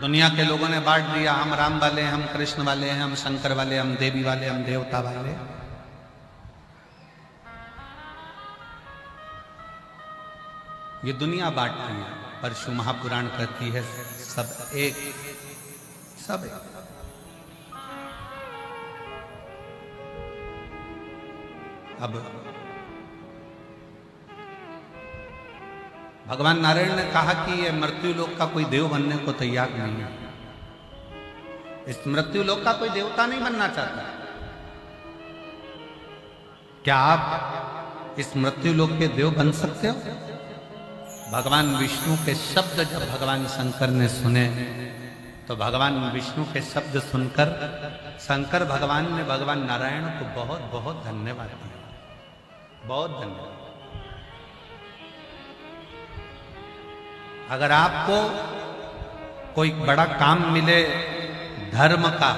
दुनिया के लोगों ने बांट दिया, हम राम वाले, हम कृष्ण वाले हैं, हम शंकर वाले, हम देवी वाले, हम देवता वाले। ये दुनिया बांटती है, परशु महापुराण कहती है सब एक, सब एक। अब भगवान नारायण ने कहा कि ये मृत्यु लोक का कोई देव बनने को तैयार नहीं है। इस मृत्यु लोक का कोई देवता नहीं बनना चाहता। क्या आप इस मृत्यु लोक के देव बन सकते हो? भगवान विष्णु के शब्द जब भगवान शंकर ने सुने तो भगवान विष्णु के शब्द सुनकर शंकर भगवान ने भगवान नारायण को बहुत बहुत धन्यवाद दिया, बहुत धन्यवाद। अगर आपको कोई बड़ा काम मिले धर्म का,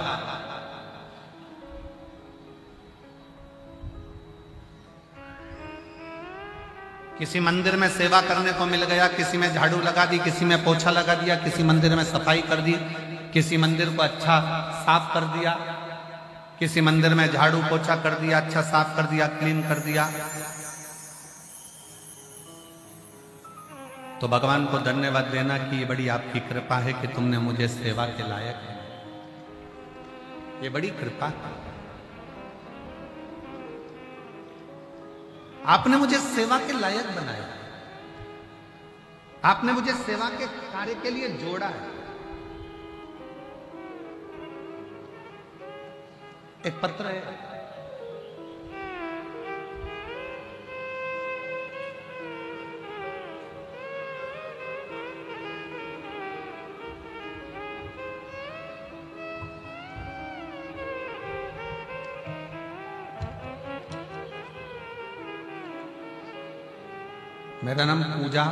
किसी मंदिर में सेवा करने को मिल गया, किसी में झाड़ू लगा दी, किसी में पोछा लगा दिया, किसी मंदिर में सफाई कर दी, किसी मंदिर को अच्छा साफ कर दिया, किसी मंदिर में झाड़ू पोछा कर दिया, अच्छा साफ कर दिया, क्लीन कर दिया, तो भगवान को धन्यवाद देना कि ये बड़ी आपकी कृपा है कि तुमने मुझे सेवा के लायक है। ये बड़ी कृपा है, आपने मुझे सेवा के लायक बनाया, आपने मुझे सेवा के कार्य के लिए जोड़ा है। एक पत्र है, मेरा नाम पूजा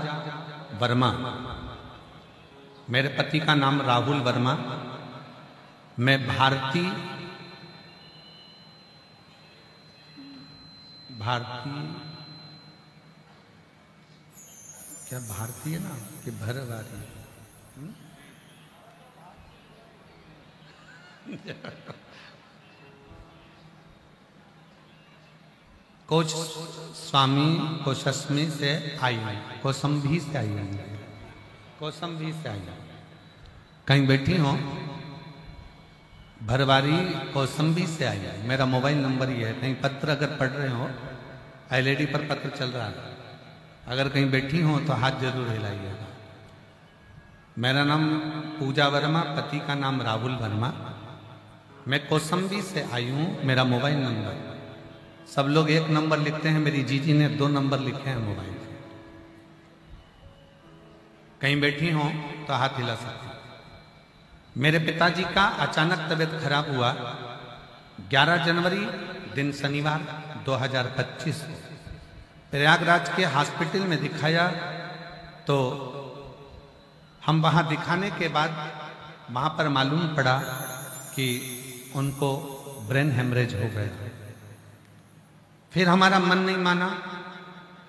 वर्मा, मेरे पति का नाम राहुल वर्मा, मैं भारतीय क्या भारतीय ना कि भरवारी स्वामी कोशस्मी से आई, कौसंभी से आई, कौसंभी से आई। कहीं बैठी हो? भरवारी कौसंभी से आई। मेरा मोबाइल नंबर ये है, कहीं पत्र अगर पढ़ रहे हो, एलईडी पर पत्र चल रहा है, अगर कहीं बैठी हो तो हाथ जरूर हिलाइएगा। मेरा नाम पूजा वर्मा, पति का नाम राहुल वर्मा, मैं कौसंभी से आई हूँ। मेरा मोबाइल नंबर, सब लोग एक नंबर लिखते हैं, मेरी जीजी ने 2 नंबर लिखे हैं मोबाइल से। कहीं बैठी हो तो हाथ हिला सकते हैं। मेरे पिताजी का अचानक तबीयत खराब हुआ 11 जनवरी दिन शनिवार 2025 को। प्रयागराज के हॉस्पिटल में दिखाया तो हम वहां दिखाने के बाद वहां पर मालूम पड़ा कि उनको ब्रेन हेमरेज हो गया। फिर हमारा मन नहीं माना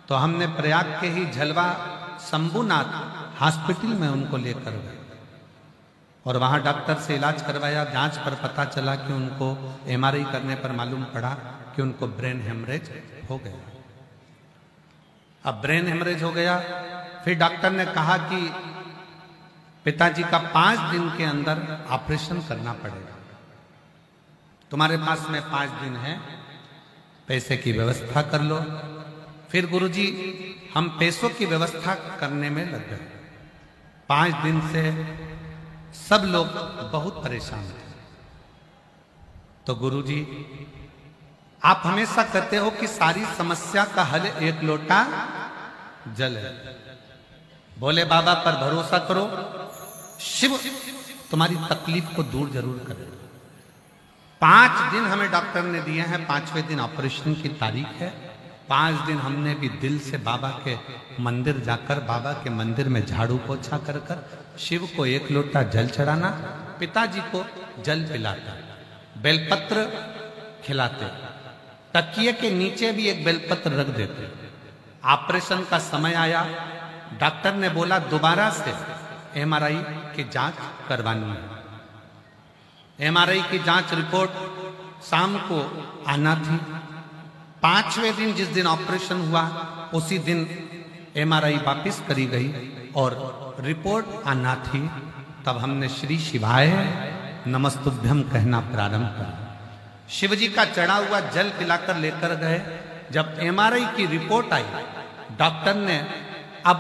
तो हमने प्रयाग के ही झलवा शंभुनाथ हॉस्पिटल में उनको लेकर गए और वहां डॉक्टर से इलाज करवाया। जांच पर पता चला कि उनको एमआरआई करने पर मालूम पड़ा कि उनको ब्रेन हेमरेज हो गया। अब ब्रेन हेमरेज हो गया, फिर डॉक्टर ने कहा कि पिताजी का 5 दिन के अंदर ऑपरेशन करना पड़ेगा, तुम्हारे पास में 5 दिन है, पैसे की व्यवस्था कर लो। फिर गुरुजी हम पैसों की व्यवस्था करने में लग गए। 5 दिन से सब लोग बहुत परेशान थे। तो गुरुजी आप हमेशा कहते हो कि सारी समस्या का हल 1 लोटा जल है, भोले बाबा पर भरोसा करो, शिव तुम्हारी तकलीफ को दूर जरूर करे। 5 दिन हमें डॉक्टर ने दिए हैं, 5वें दिन ऑपरेशन की तारीख है। 5 दिन हमने भी दिल से बाबा के मंदिर जाकर, बाबा के मंदिर में झाड़ू पोछा कर कर शिव को 1 लोटा जल चढ़ाना, पिताजी को जल पिलाता, बेलपत्र खिलाते, तकिए के नीचे भी एक बेलपत्र रख देते। ऑपरेशन का समय आया, डॉक्टर ने बोला दोबारा से एमआरआई की जांच करवानी है। एमआरआई की जांच रिपोर्ट शाम को आना थी। 5वें दिन जिस दिन ऑपरेशन हुआ उसी दिन एमआरआई वापस करी गई और रिपोर्ट आना थी। तब हमने श्री शिवाय नमस्तुभ्यम कहना प्रारंभ किया। शिव जी का चढ़ा हुआ जल पिलाकर लेकर गए। जब एमआरआई की रिपोर्ट आई, डॉक्टर ने अब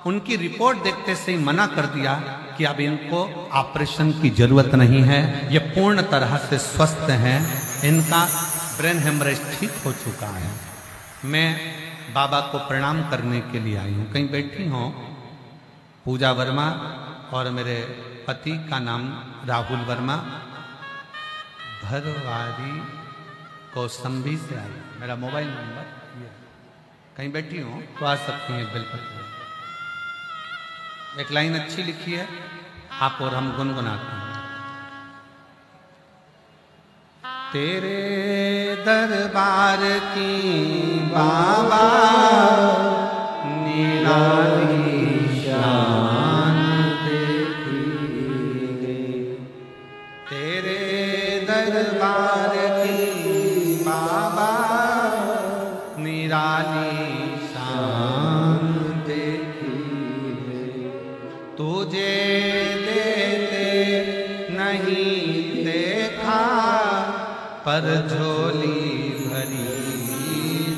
उनकी रिपोर्ट देखते से ही मना कर दिया कि अब इनको ऑपरेशन की जरूरत नहीं है, ये पूर्ण तरह से स्वस्थ हैं, इनका ब्रेन हेमरेज ठीक हो चुका है। मैं बाबा को प्रणाम करने के लिए आई हूँ। कहीं बैठी हूँ पूजा वर्मा और मेरे पति का नाम राहुल वर्मा, भरवारी कौसंबी से आई। मेरा मोबाइल नंबर ये, कहीं बैठी हूँ तो आ सकती हैं बेलपत्र। एक लाइन अच्छी लिखी है, आप और हम गुनगुनाते हैं। तेरे दरबार की बाबा निराली शान देखी, तेरे दरबार की बाबा निराली शान देखी, तुझे देते नहीं देखा पर झोली भरी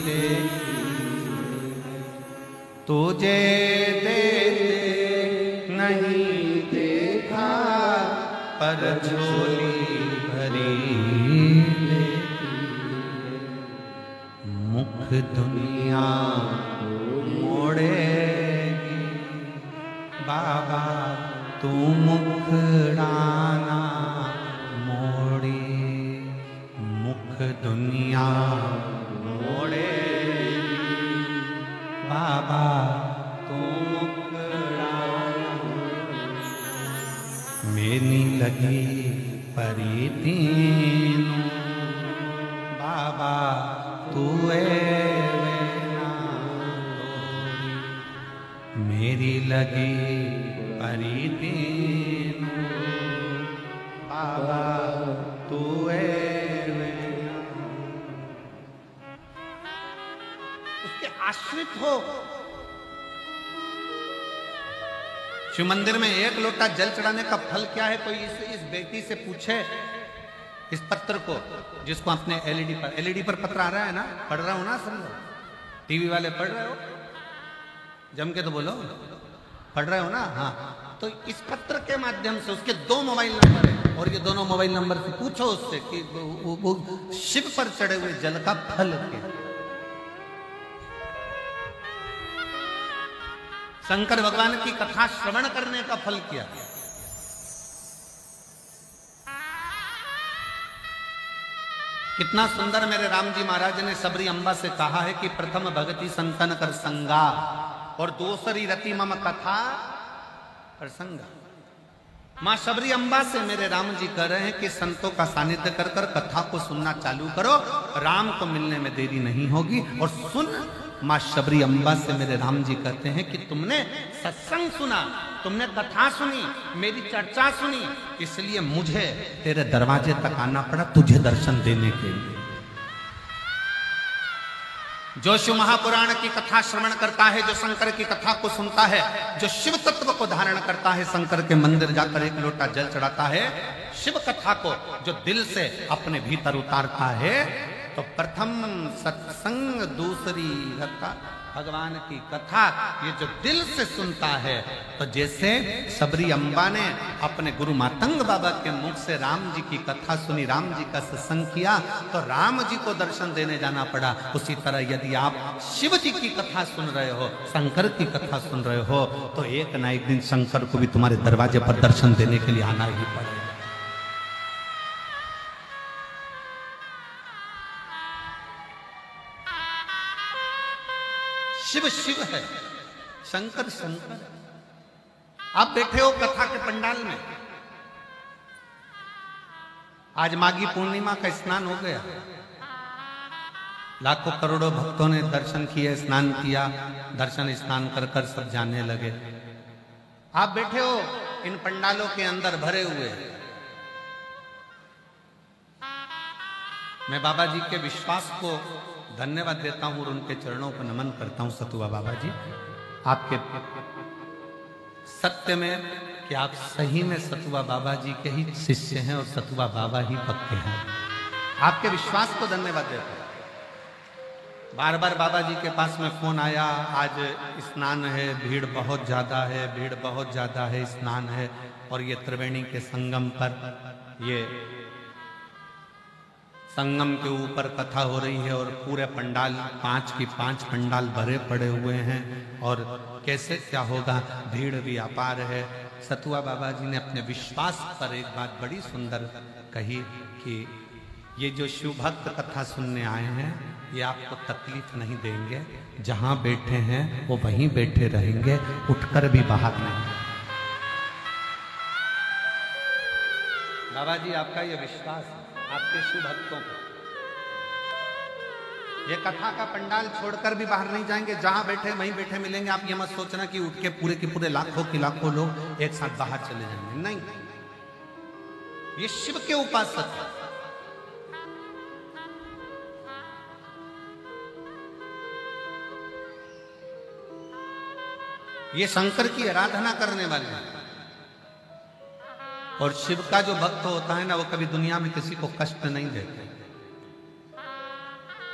देखी, तुझे देते नहीं देखा पर झोली भरी देखी, मुख दुनिया मोड़ेगी बाबा तू मुखड़ाना मोड़ी, मुख दुनिया मोड़ेगी बाबा तू मुखड़ाना, मेरी लगी परी तीनू बाबा तू मेरी लगी परी तीनू बाबा तू उसके आश्रित हो। शिव मंदिर में एक लोटा जल चढ़ाने का फल क्या है? कोई इस बेटी से पूछे इस पत्र को, जिसको अपने एलईडी पर पत्र आ रहा है ना, पढ़ रहा हो ना सब लोग, टीवी वाले पढ़ रहे हो, जम के तो बोलो, पढ़ रहे हो ना? हाँ, तो इस पत्र के माध्यम से उसके 2 मोबाइल नंबर है और ये दोनों मोबाइल नंबर से पूछो उससे कि वो शिव पर चढ़े हुए जल का फल क्या, शंकर भगवान की कथा श्रवण करने का फल क्या। कितना सुंदर मेरे राम जी महाराज ने सबरी अम्बा से कहा है कि प्रथम भगति संतन कर संगा और दूसरी रति मम कथा प्रसंगा। मां सबरी अम्बा से मेरे राम जी कह रहे हैं कि संतों का सानिध्य कर कर कथा को सुनना चालू करो, राम को मिलने में देरी नहीं होगी। और सुन, मां शबरी अम्बा से मेरे राम जी कहते हैं कि तुमने सत्संग सुना, तुमने कथा सुनी, मेरी चर्चा सुनी, इसलिए मुझे तेरे दरवाजे तक आना पड़ा तुझे दर्शन देने के लिए। जो शिव महापुराण की कथा श्रवण करता है, जो शंकर की कथा को सुनता है, जो शिव तत्व को धारण करता है, शंकर के मंदिर जाकर एक लोटा जल चढ़ाता है, शिव कथा को जो दिल से अपने भीतर उतारता है, तो प्रथम सत्संग, दूसरी रता भगवान की कथा, ये जो दिल से सुनता है, तो जैसे सबरी अम्बा ने अपने गुरु मातंग बाबा के मुख से राम जी की कथा सुनी, राम जी का सत्संग किया, तो राम जी को दर्शन देने जाना पड़ा। उसी तरह यदि आप शिव जी की कथा सुन रहे हो, शंकर की कथा सुन रहे हो, तो एक ना एक दिन शंकर को भी तुम्हारे दरवाजे पर दर्शन देने के लिए आना ही पड़ेगा। शिव शिव है, शंकर शंकर। आप बैठे हो कथा के पंडाल में, आज माघी पूर्णिमा का स्नान हो गया, लाखों करोड़ों भक्तों ने दर्शन किए, स्नान किया, दर्शन स्नान कर कर सब जाने लगे। आप बैठे हो इन पंडालों के अंदर भरे हुए। मैं बाबा जी के विश्वास को धन्यवाद देता हूं और उनके चरणों को नमन करता हूं। सतुआ बाबा जी, आपके सत्य में कि आप सही में सतुआ बाबा जी के ही शिष्य हैं और सतुआ बाबा ही पक्के हैं। आपके विश्वास को धन्यवाद देता हूं। बार बार बाबा जी के पास में फोन आया, आज स्नान है, भीड़ बहुत ज्यादा है, भीड़ बहुत ज्यादा है, स्नान है। और ये त्रिवेणी के संगम पर, ये संगम के ऊपर कथा हो रही है और पूरे पंडाल 5 की 5 पंडाल भरे पड़े हुए हैं और कैसे क्या होगा, भीड़ भी अपार है। सतुआ बाबा जी ने अपने विश्वास पर एक बात बड़ी सुंदर कही कि ये जो शिव भक्त कथा सुनने आए हैं ये आपको तकलीफ नहीं देंगे, जहां बैठे हैं वो वहीं बैठे रहेंगे, उठकर भी बाहर नहीं। बाबा जी आपका ये विश्वास, आपके शिव भक्तों को, ये कथा का पंडाल छोड़कर भी बाहर नहीं जाएंगे, जहां बैठे वहीं बैठे मिलेंगे। आप ये मत सोचना कि उठ के पूरे के पूरे लाखों के लाखों लोग एक साथ बाहर चले जाएंगे, नहीं। ये शिव के उपासक है। ये शंकर की आराधना करने वाले हैं। और शिव का जो भक्त होता है ना, वो कभी दुनिया में किसी को कष्ट नहीं देते,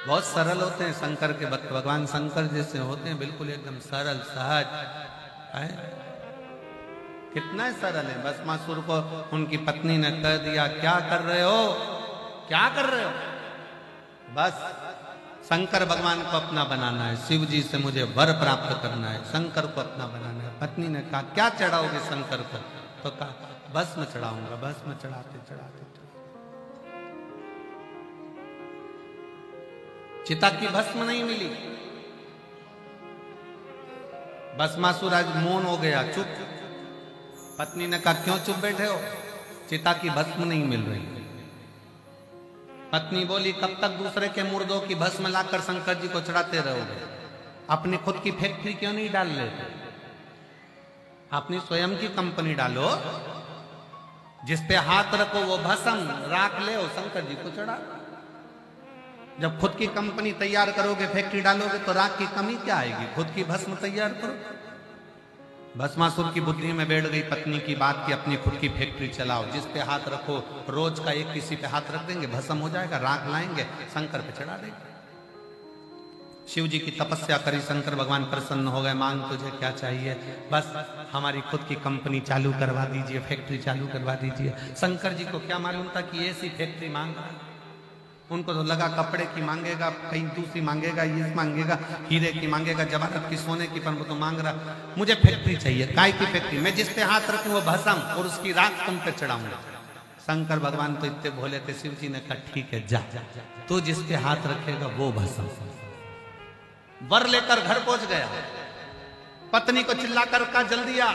बहुत सरल होते हैं शंकर के भक्त। भगवान शंकर जैसे होते हैं, बिल्कुल एकदम सरल सहज है। कितना सरल है। भस्मासुर को उनकी पत्नी ने कह दिया, क्या कर रहे हो, क्या कर रहे हो? बस शंकर भगवान को अपना बनाना है, शिव जी से मुझे वर प्राप्त करना है, शंकर को अपना बनाना है। पत्नी ने कहा, क्या चढ़ाओगे शंकर को? तो कहा, भस्म चढ़ाऊंगा। भस्म चढ़ाते चढ़ाते चिता की भस्म नहीं मिली। भस्मासुर आज मौन हो गया, चुप। पत्नी ने कहा, क्यों चुप बैठे हो? चिता की भस्म नहीं मिल रही। पत्नी बोली, कब तक दूसरे के मुर्दों की भस्म लाकर शंकर जी को चढ़ाते रहोगे? अपनी खुद की फैक्ट्री क्यों नहीं डाल लेते? अपनी स्वयं की कंपनी डालो, जिस पे हाथ रखो वो भस्म राख ले और शंकर जी को चढ़ा। जब खुद की कंपनी तैयार करोगे, फैक्ट्री डालोगे, तो राख की कमी क्या आएगी? खुद की भस्म तैयार करो। भस्मासुर की बुद्धि में बैठ गई पत्नी की बात कि अपनी खुद की फैक्ट्री चलाओ, जिस पे हाथ रखो रोज का एक किसी पे हाथ रख देंगे, भस्म हो जाएगा, राख लाएंगे, शंकर पे चढ़ा देंगे। शिव जी की तपस्या करी, शंकर भगवान प्रसन्न हो गए। मांग तुझे क्या चाहिए? बस हमारी खुद की कंपनी चालू करवा दीजिए, फैक्ट्री चालू करवा दीजिए। शंकर जी को क्या मालूम था कि ऐसी फैक्ट्री मांग रहा है। उनको तो लगा कपड़े की मांगेगा, कहीं दूसरी मांगेगा, ये मांगेगा, हीरे की मांगेगा, जवाहरत की, सोने की, पर वो तो मांग रहा मुझे फैक्ट्री चाहिए। काय की फैक्ट्री? मैं जिस पे हाथ रखूं वो भस्म और उसकी राख तुम पे चढ़ाऊंगा। शंकर भगवान तो इतने भोले थे, शिव जी ने कहा, ठीक है जा, तो जिस पे हाथ रखेगा वो भस्म। वर लेकर घर पहुंच गया, पत्नी को चिल्लाकर कहा, जल्दी आ,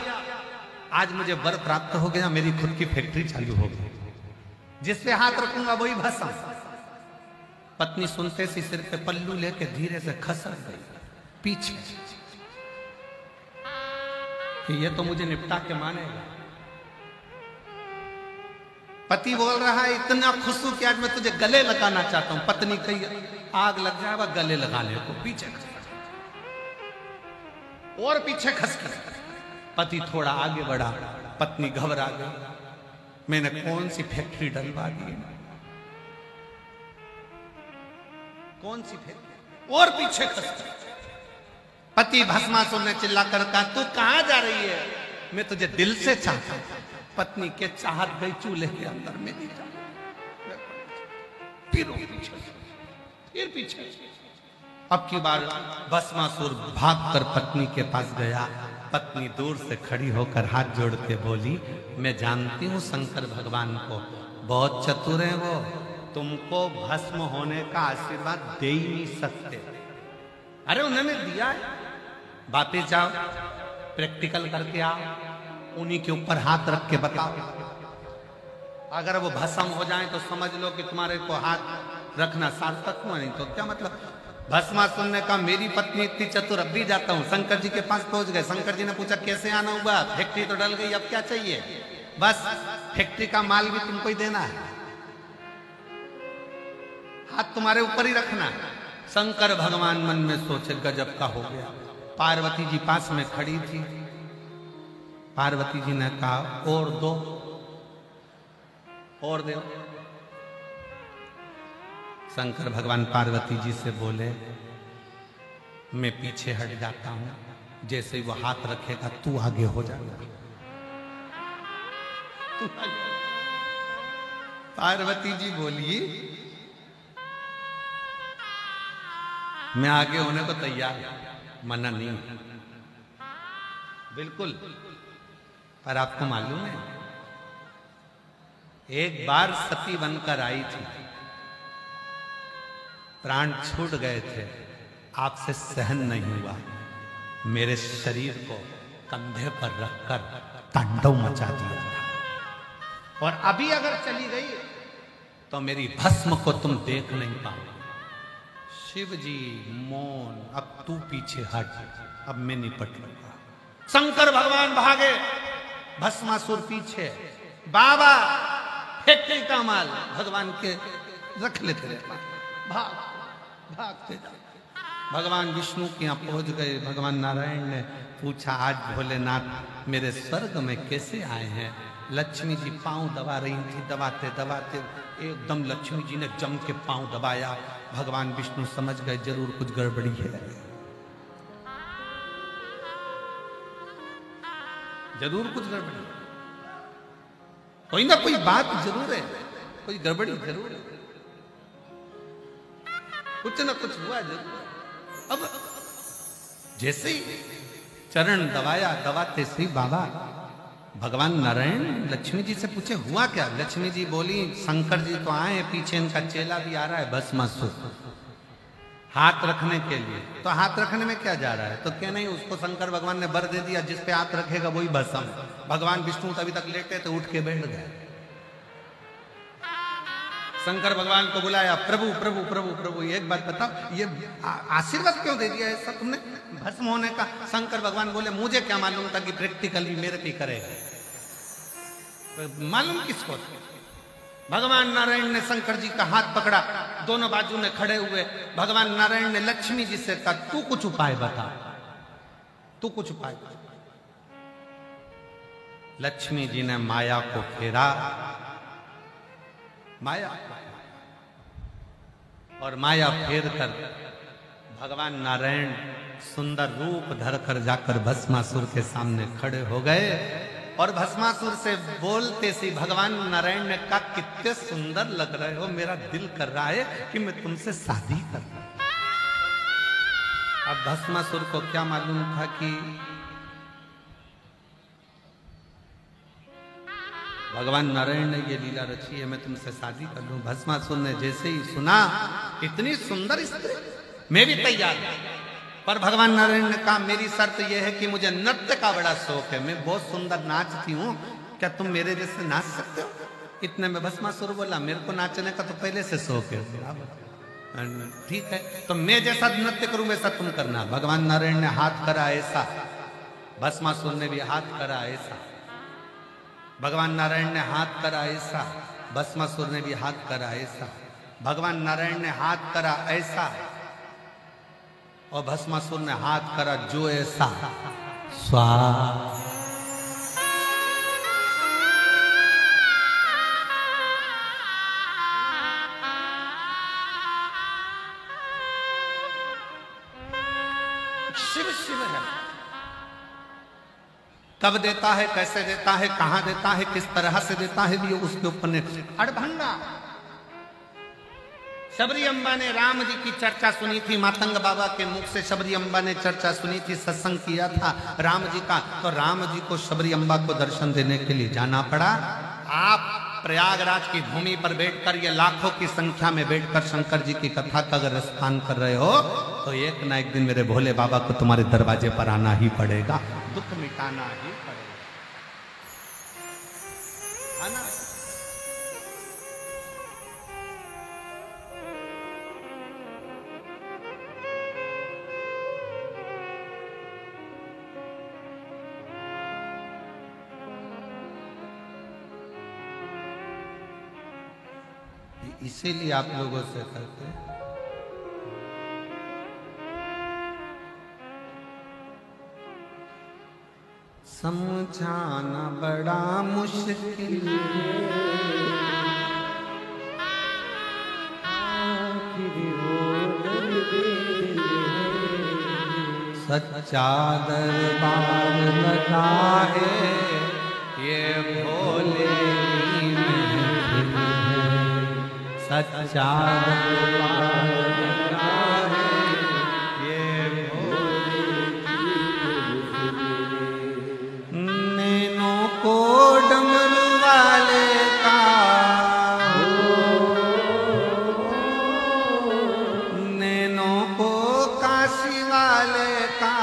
आज मुझे वर प्राप्त हो गया, मेरी खुद की फैक्ट्री चालू हो गई, जिस पे हाथ रखूंगा वही भस्म। पत्नी सुनते सी सिर पे पल्लू लेके धीरे से खसक गई पीछे कि ये तो मुझे निपटा के मानेगा। पति बोल रहा है, इतना खुश हूं कि आज मैं तुझे गले लगाना चाहता हूं। पत्नी कही, आग लग जाए वह गले लगाने को, पीछे और पीछे खस खस। पति थोड़ा आगे बढ़ा, पत्नी घबरा गई, मैंने कौन सी फैक्ट्री डलवा दी, कौन सी फैक्ट्री? और पीछे खस। पति भस्मासुर ने चिल्लाकर कहा, तू कहां जा रही है? मैं तुझे दिल से चाहता हूं। पत्नी के चाहत गई चूल्हे के अंदर में नहीं जा। फिर पीछे। अब की बार भस्मासुर भागकर पत्नी के पास गया। पत्नी दूर से खड़ी होकर हाथ जोड़ के बोली, मैं जानती हूं शंकर भगवान को, बहुत चतुर है वो, तुमको भस्म होने का आशीर्वाद दे ही नहीं सकते। अरे उन्होंने दिया है, वापिस जाओ, प्रैक्टिकल करके आओ, उन्हीं के ऊपर हाथ रख के बताओ। अगर वो भस्म हो जाए तो समझ लो कि तुम्हारे को हाथ रखना सार्थक हुआ, नहीं तो क्या मतलब? भस्मासुर ने कहा मेरी पत्नी इतनी चतुर, अब भी जाता हूं। शंकर जी के पास पहुंच गए। शंकर जी ने पूछा कैसे आना हुआ? फैक्ट्री तो डल गई, अब क्या चाहिए? बस फैक्ट्री का माल भी तुमको ही देना है, हाथ तुम्हारे ऊपर ही रखना। शंकर भगवान मन में सोचे गजब का हो गया। पार्वती जी पास में खड़ी थी। पार्वती जी ने कहा और दो, और दो। शंकर भगवान पार्वती जी से बोले मैं पीछे हट जाता हूं, जैसे ही वो हाथ रखेगा तू आगे हो जाएगा। पार्वती जी बोली मैं आगे होने को तैयार, मना नहीं बिल्कुल। पर आपको मालूम है एक बार सती बनकर आई थी, प्राण छूट गए थे, आपसे सहन नहीं हुआ, मेरे शरीर को कंधे पर रखकर तांडव मचा दिया था। और अभी अगर चली गई तो मेरी भस्म को तुम देख नहीं पाओगे। शिव जी मौन, अब तू पीछे हट, अब मैं निपट लूंगा। शंकर भगवान भागे, भस्मासुर पीछे। बाबा फैक्ट्री का माल भगवान के रख लेते रहे, भागते भगवान विष्णु के यहाँ पहुंच गए। भगवान नारायण ने पूछा आज भोलेनाथ मेरे स्वर्ग में कैसे आए हैं? लक्ष्मी जी पांव दबा रही थी, दबाते दबाते एकदम लक्ष्मी जी ने जम के पांव दबाया। भगवान विष्णु समझ गए जरूर कुछ गड़बड़ी है, जरूर कुछ गड़बड़ी, कोई ना कोई बात जरूर है, कोई गड़बड़ी जरूर है, कुछ ना कुछ हुआ जरूर। अब जैसे ही चरण दबाया, दबाते से बाबा भगवान नारायण लक्ष्मी जी से पूछे हुआ क्या? लक्ष्मी जी बोली शंकर जी तो आए, पीछे इनका चेला भी आ रहा है भस्मासुर, हाथ रखने के लिए। तो हाथ रखने में क्या जा रहा है? तो क्या नहीं, उसको शंकर भगवान ने वर दे दिया, जिस पे हाथ रखेगा वही भस्म। भगवान विष्णु तभी तक लेटे थे, उठ के बैठ गए। शंकर भगवान को बुलाया, प्रभु प्रभु प्रभु प्रभु एक बात बताओ, ये आशीर्वाद क्यों दे दिया ऐसा तुमने भस्म होने का? शंकर भगवान बोले मुझे क्या मालूम था कि प्रैक्टिकल भी मेरे पे करेगा, मालूम किसको? भगवान नारायण ने शंकर जी का हाथ पकड़ा, दोनों बाजू में खड़े हुए। भगवान नारायण ने लक्ष्मी जी से कहा तू कुछ उपाय बता, तू कुछ उपाय बता। लक्ष्मी जी ने माया को फेरा, माया, और माया फेर कर भगवान नारायण सुंदर रूप धरकर जाकर भस्मासुर के सामने खड़े हो गए। और भस्मासुर से बोलते सी भगवान नारायण ने कहा कितने सुंदर लग रहे हो, मेरा दिल कर रहा है कि मैं तुमसे शादी करूं। अब भस्मासुर को क्या मालूम था कि भगवान नारायण ने ये लीला रची है, मैं तुमसे शादी कर लूं। भस्मासुर ने जैसे ही सुना इतनी सुंदर स्त्री, मैं भी तैयार हूं, पर भगवान नारायण ने कहा मेरी शर्त यह है कि मुझे नृत्य का बड़ा शौक है, मैं बहुत सुंदर नाचती हूँ, क्या तुम मेरे जैसे नाच सकते हो? इतने में भस्मासुर बोला मेरे को नाचने का तो पहले से शौक है। ठीक है, तो मैं जैसा नृत्य करूं वैसा तुम करना। भगवान नारायण ने हाथ करा ऐसा, भस्मासुर ने भी हाथ करा ऐसा। भगवान नारायण ने हाथ करा ऐसा, भस्मासुर ने भी हाथ करा ऐसा। भगवान नारायण ने हाथ करा ऐसा और भस्मासुर ने हाथ करा जो ऐसा। स्वाहा। शिव शिव है, कब देता है, कैसे देता है, कहां देता है, किस तरह से देता है, भी उसके ऊपर ने अड़भंगा। शबरी अम्बा ने राम जी की चर्चा सुनी थी, मातंग बाबा के मुख से शबरी अम्बा ने चर्चा सुनी थी, सत्संग किया था राम जी का, तो राम जी को शबरी अम्बा को दर्शन देने के लिए जाना पड़ा। आप प्रयागराज की भूमि पर बैठकर, ये लाखों की संख्या में बैठकर शंकर जी की कथा का अगर रसपान कर रहे हो तो एक ना एक दिन मेरे भोले बाबा को तुम्हारे दरवाजे पर आना ही पड़ेगा, दुख मिटाना ही पड़ेगा, है ना? इसीलिए आप लोगों से करते हैं। समझाना बड़ा मुश्किल सच्चा दरबार लगा है ये भोले की महफिल है। सच्चा दरबार लगा है ये भोले की नैनों को डमरू वाले का नैनों को काशी वाले का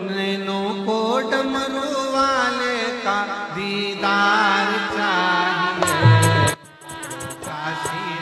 नैनों को डमरू वाले का दीदार चाहिए काशी